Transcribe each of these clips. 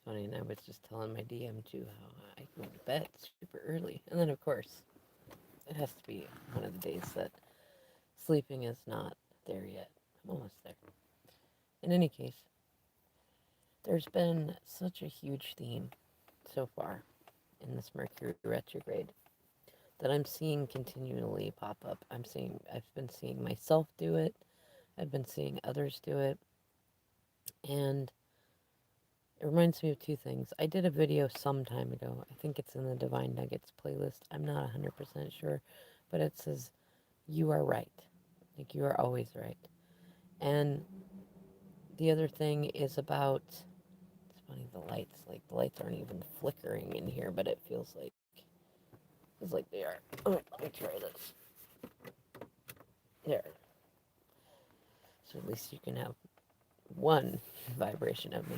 funny, and I was just telling my DM too how I go to bed super early. And then, of course, it has to be one of the days that sleeping is not there yet. I'm almost there. In any case, there's been such a huge theme so far in this Mercury retrograde that I'm seeing continually pop up. I've been seeing myself do it. I've been seeing others do it. And it reminds me of two things. I did a video some time ago. I think it's in the Divine Nuggets playlist. I'm not 100% sure, but it says, "You are right." Like, you are always right. And the other thing is about, it's funny, the lights aren't even flickering in here, but it feels like they are. Oh, let me try this. There. So at least you can have one vibration of me.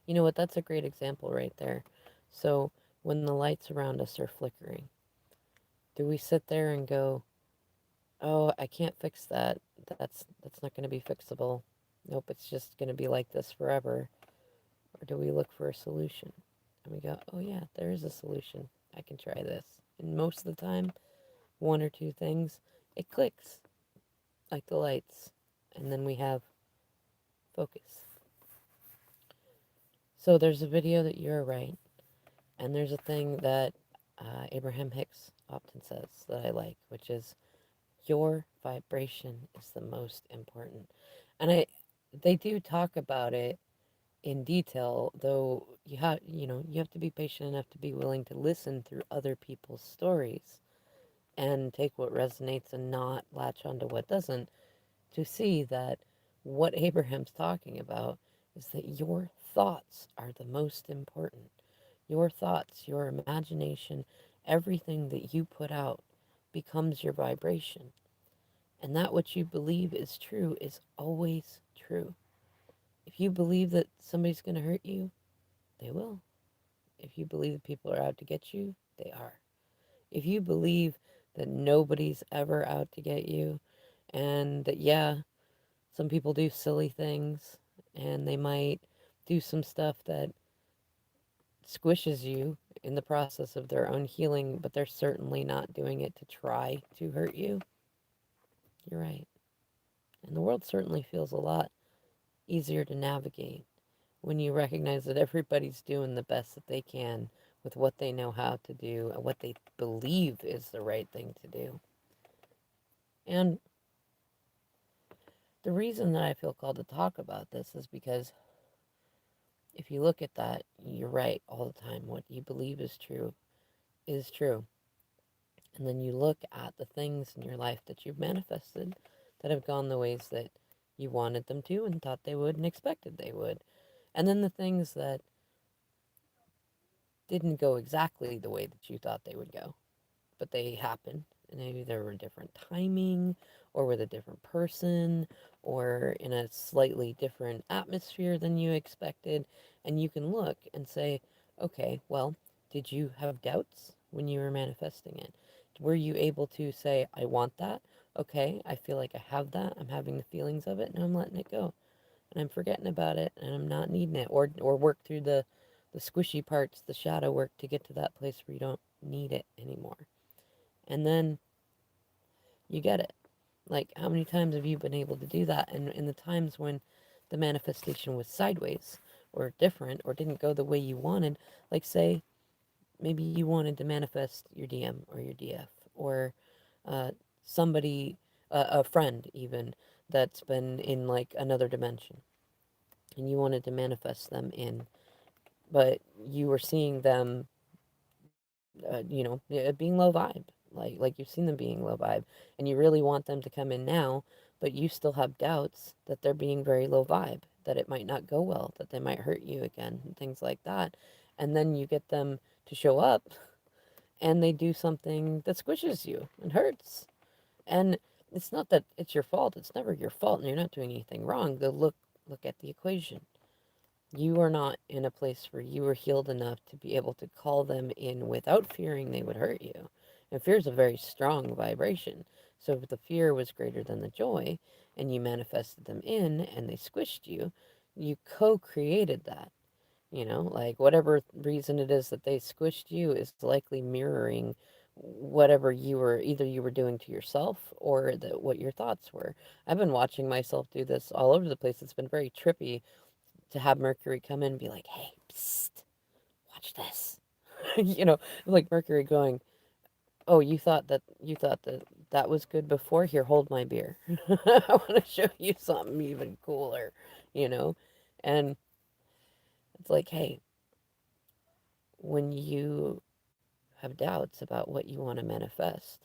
You know what? That's a great example right there. So when the lights around us are flickering, do we sit there and go, "Oh, I can't fix that. That's not going to be fixable. Nope, it's just going to be like this forever." Or do we look for a solution? And we go, "Oh yeah, there is a solution. I can try this." And most of the time, one or two things, it clicks like the lights, and then we have focus. So there's a video that you're right, and there's a thing that Abraham Hicks often says that I like, which is your vibration is the most important. And they do talk about it in detail, though you have to be patient enough to be willing to listen through other people's stories and take what resonates and not latch onto what doesn't, to see that what Abraham's talking about is that your thoughts are the most important. Your thoughts, your imagination, everything that you put out becomes your vibration. And that what you believe is true is always true. If you believe that somebody's going to hurt you, they will. If you believe that people are out to get you, they are. If you believe that nobody's ever out to get you, and that, yeah, some people do silly things, and they might do some stuff that squishes you in the process of their own healing, but they're certainly not doing it to try to hurt you, you're right. And the world certainly feels a lot easier to navigate when you recognize that everybody's doing the best that they can with what they know how to do and what they believe is the right thing to do. And the reason that I feel called to talk about this is because if you look at that, you're right all the time. What you believe is true is true. And then you look at the things in your life that you've manifested that have gone the ways that you wanted them to and thought they would and expected they would. And then the things that didn't go exactly the way that you thought they would go, but they happened. And maybe there were different timing, or with a different person, or in a slightly different atmosphere than you expected. And you can look and say, okay, well, did you have doubts when you were manifesting it? Were you able to say, I want that? Okay, I feel like I have that. I'm having the feelings of it, and I'm letting it go. And I'm forgetting about it, and I'm not needing it. Or work through the squishy parts, the shadow work to get to that place where you don't need it anymore. And then you get it. Like, how many times have you been able to do that? And in the times when the manifestation was sideways or different or didn't go the way you wanted, like, say, maybe you wanted to manifest your DM or your DF or uh, somebody, a friend even, that's been in like another dimension and you wanted to manifest them in, but you were seeing them being low vibe, like you've seen them being low vibe, and you really want them to come in now, but you still have doubts that they're being very low vibe, that it might not go well, that they might hurt you again, and things like that. And then you get them to show up, and they do something that squishes you and hurts. And it's not that it's your fault. It's never your fault, and you're not doing anything wrong. Look at the equation. You are not in a place where you are healed enough to be able to call them in without fearing they would hurt you. And fear is a very strong vibration. So if the fear was greater than the joy and you manifested them in and they squished you, you co created that. Like whatever reason it is that they squished you is likely mirroring whatever you were doing to yourself or what your thoughts were. I've been watching myself do this all over the place. It's been very trippy to have Mercury come in and be like, hey, psst, watch this. Like Mercury going, oh, you thought that that was good before? Here, hold my beer. I want to show you something even cooler, you know? And it's like, hey, when you have doubts about what you want to manifest,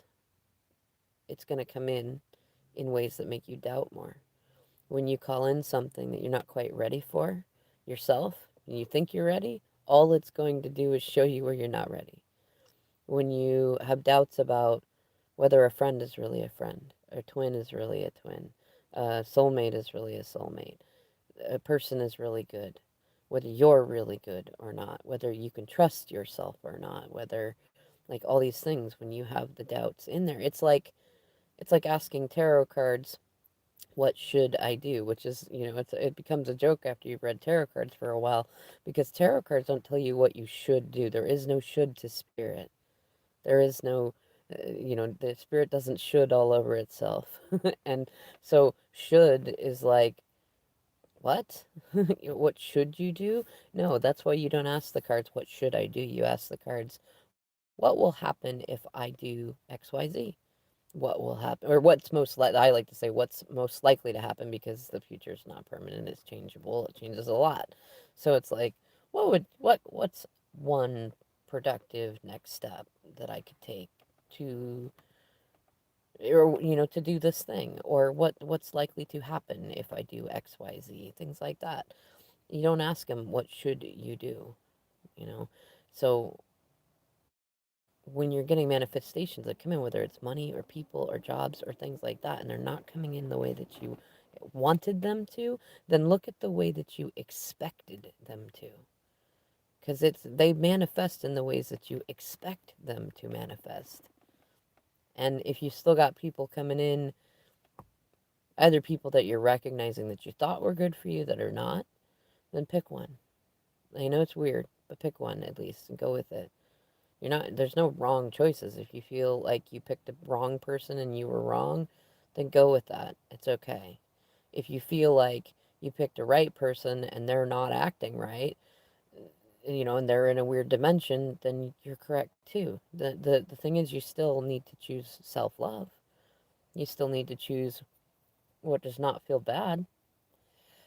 it's going to come in ways that make you doubt more. When you call in something that you're not quite ready for yourself, and you think you're ready, all it's going to do is show you where you're not ready. When you have doubts about whether a friend is really a friend, a twin is really a twin, a soulmate is really a soulmate, a person is really good, whether you're really good or not, whether you can trust yourself or not, whether like all these things when you have the doubts in there. It's like asking tarot cards, what should I do? Which is, it becomes a joke after you've read tarot cards for a while because tarot cards don't tell you what you should do. There is no should to spirit. There is no, the spirit doesn't should all over itself. And so should is like, what? What should you do? No, that's why you don't ask the cards, what should I do? You ask the cards, what will happen if I do XYZ? What will happen, or what's most likely, I like to say what's most likely to happen because the future is not permanent, it's changeable, it changes a lot. So it's like, what's one productive next step that I could take to, or to do this thing, or what's likely to happen if I do XYZ, things like that. You don't ask them what should you do, you know so when you're getting manifestations that come in, whether it's money or people or jobs or things like that, and they're not coming in the way that you wanted them to, then look at the way that you expected them to. Because they manifest in the ways that you expect them to manifest. And if you still got people coming in, either people that you're recognizing that you thought were good for you that are not, then pick one. I know it's weird, but pick one at least and go with it. There's no wrong choices. If you feel like you picked the wrong person and you were wrong, then go with that. It's okay. If you feel like you picked a right person and they're not acting right, and they're in a weird dimension, then you're correct too. The thing is, you still need to choose self-love. You still need to choose what does not feel bad.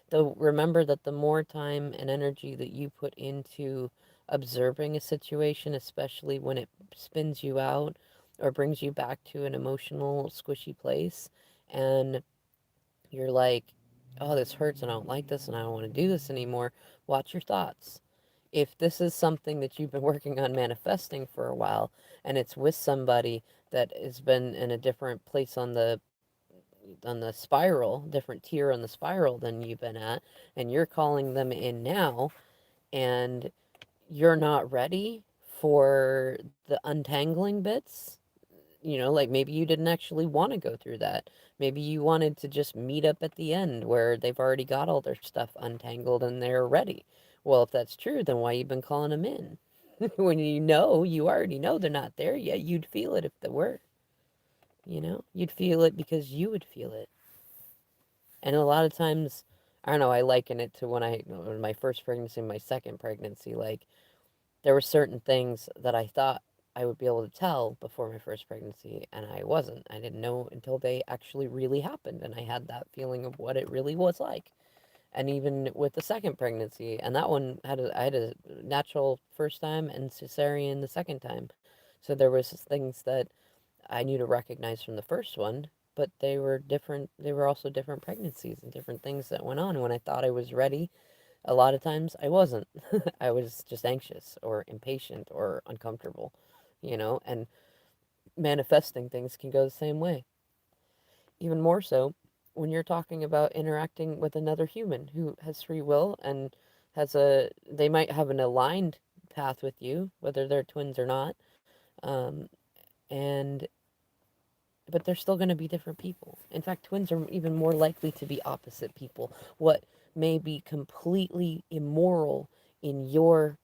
Though remember that the more time and energy that you put into observing a situation, especially when it spins you out or brings you back to an emotional, squishy place, and you're like, oh, this hurts and I don't like this and I don't want to do this anymore, watch your thoughts. If this is something that you've been working on manifesting for a while and it's with somebody that has been in a different place on the spiral, different tier on the spiral than you've been at, and you're calling them in now, and you're not ready for the untangling bits, like maybe you didn't actually want to go through that. Maybe you wanted to just meet up at the end where they've already got all their stuff untangled and they're ready. Well, if that's true, then why you been calling them in? When you already know they're not there yet, you'd feel it if they were. You'd feel it because you would feel it. And a lot of times, I don't know, I liken it to when my first pregnancy and my second pregnancy, like there were certain things that I thought I would be able to tell before my first pregnancy, and I wasn't. I didn't know until they actually really happened, and I had that feeling of what it really was like. And even with the second pregnancy, and that one I had a natural first time and cesarean the second time. So there was things that I knew to recognize from the first one, but they were different. They were also different pregnancies and different things that went on. When I thought I was ready, a lot of times I wasn't. I was just anxious or impatient or uncomfortable, and manifesting things can go the same way. Even more so when you're talking about interacting with another human who has free will and they might have an aligned path with you, whether they're twins or not. Um, and but they're still going to be different people. In fact, twins are even more likely to be opposite people. What may be completely immoral in your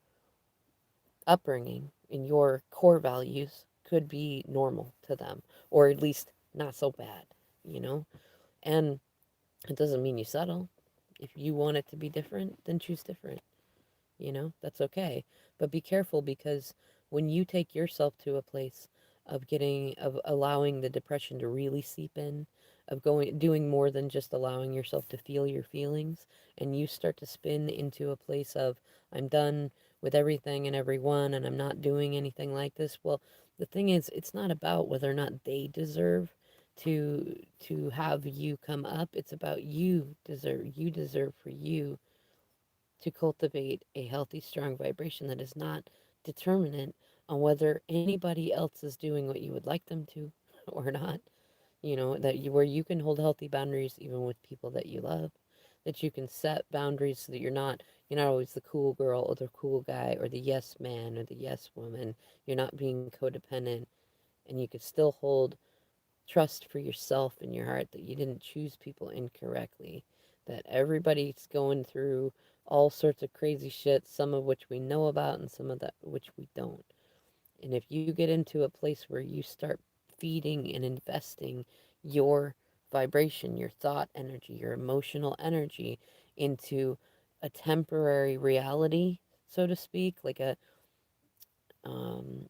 upbringing, in your core values, could be normal to them, or at least not so bad, you know? And it doesn't mean you settle. If you want it to be different, then choose different. That's okay. But be careful, because when you take yourself to a place of allowing the depression to really seep in, of doing more than just allowing yourself to feel your feelings, and you start to spin into a place of, I'm done with everything and everyone, and I'm not doing anything like this. Well, the thing is, it's not about whether or not they deserve to have you come up. It's about you deserve for you to cultivate a healthy, strong vibration that is not determinant on whether anybody else is doing what you would like them to or not. Where you can hold healthy boundaries even with people that you love, that you can set boundaries so that you're not always the cool girl or the cool guy or the yes man or the yes woman. You're not being codependent, and you can still hold trust for yourself in your heart that you didn't choose people incorrectly, that everybody's going through all sorts of crazy shit, some of which we know about and some of that which we don't. And if you get into a place where you start feeding and investing your vibration, your thought energy, your emotional energy into a temporary reality, so to speak, like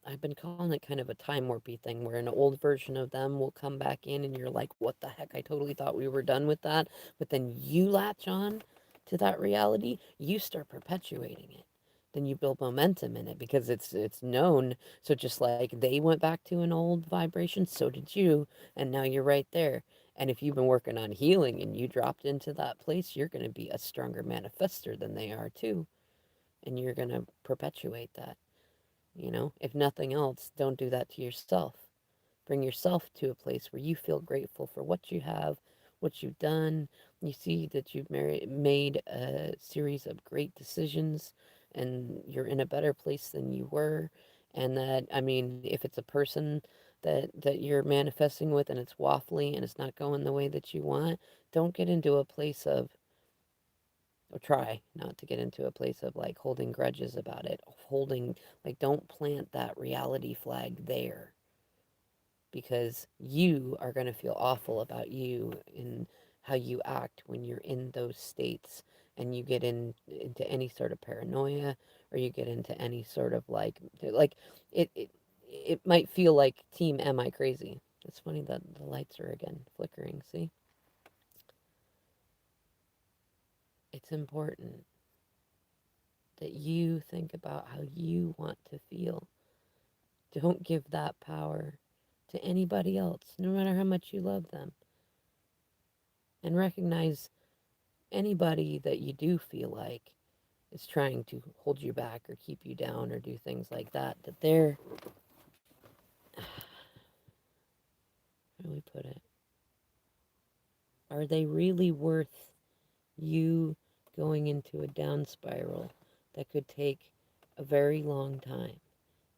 I've been calling it kind of a time warpy thing where an old version of them will come back in and you're like, what the heck? I totally thought we were done with that. But then you latch on to that reality, you start perpetuating it. Then you build momentum in it because it's known. So just like they went back to an old vibration, so did you, and now you're right there. And if you've been working on healing and you dropped into that place, you're going to be a stronger manifester than they are too, and you're going to perpetuate that. If nothing else, don't do that to yourself. Bring yourself to a place where you feel grateful for what you have, what you've done. You see that you've made a series of great decisions, and you're in a better place than you were. And that, I mean, if it's a person that you're manifesting with and it's waffly and it's not going the way that you want, don't get into a place of, or try not to get into a place of like holding grudges about it, like, don't plant that reality flag there, because you are going to feel awful about you and how you act when you're in those states, and you get into any sort of paranoia, or you get into any sort of like it might feel like team am I crazy. It's funny that the lights are again flickering. See, it's important that you think about how you want to feel. Don't give that power to anybody else, no matter how much you love them. And recognize anybody that you do feel like is trying to hold you back or keep you down or do things like that, that they're, how do we put it? Are they really worth you going into a down spiral that could take a very long time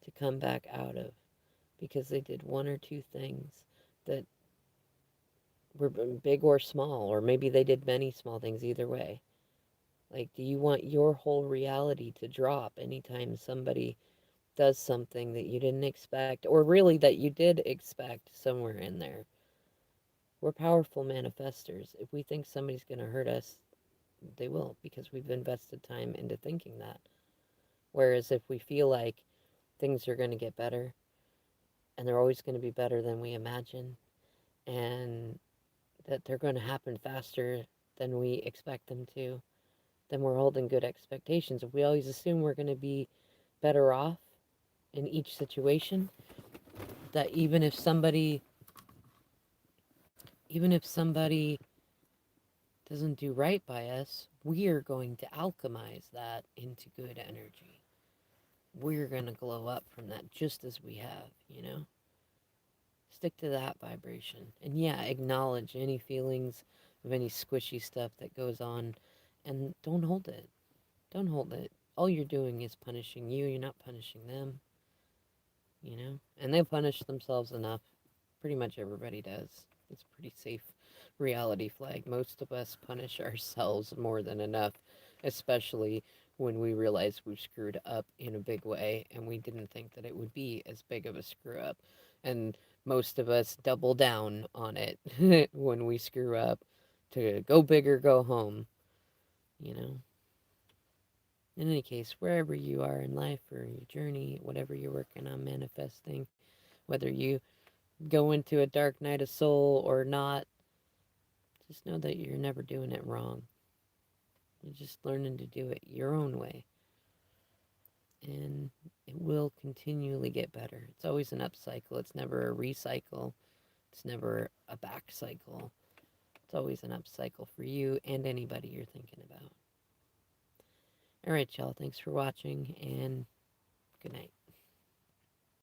to come back out of because they did one or two things that were big or small, or maybe they did many small things, either way. Like, do you want your whole reality to drop anytime somebody does something that you didn't expect, or really that you did expect somewhere in there? We're powerful manifestors. If we think somebody's going to hurt us, they will, because we've invested time into thinking that. Whereas if we feel like things are going to get better, and they're always going to be better than we imagine, and that they're going to happen faster than we expect them to, then we're holding good expectations. If we always assume we're going to be better off in each situation, that even if somebody doesn't do right by us, we are going to alchemize that into good energy. We're going to glow up from that just as we have. Stick to that vibration. And yeah, acknowledge any feelings of any squishy stuff that goes on, and don't hold it. Don't hold it. All you're doing is punishing you. You're not punishing them. And they punish themselves enough. Pretty much everybody does. It's a pretty safe reality flag. Most of us punish ourselves more than enough, especially when we realize we've screwed up in a big way and we didn't think that it would be as big of a screw up. And most of us double down on it when we screw up to go big or go home, you know. In any case, wherever you are in life or your journey, whatever you're working on manifesting, whether you go into a dark night of soul or not, just know that you're never doing it wrong. You're just learning to do it your own way. And it will continually get better. It's always an up cycle. It's never a recycle. It's never a back cycle. It's always an up cycle for you and anybody you're thinking about. All right, y'all. Thanks for watching and good night.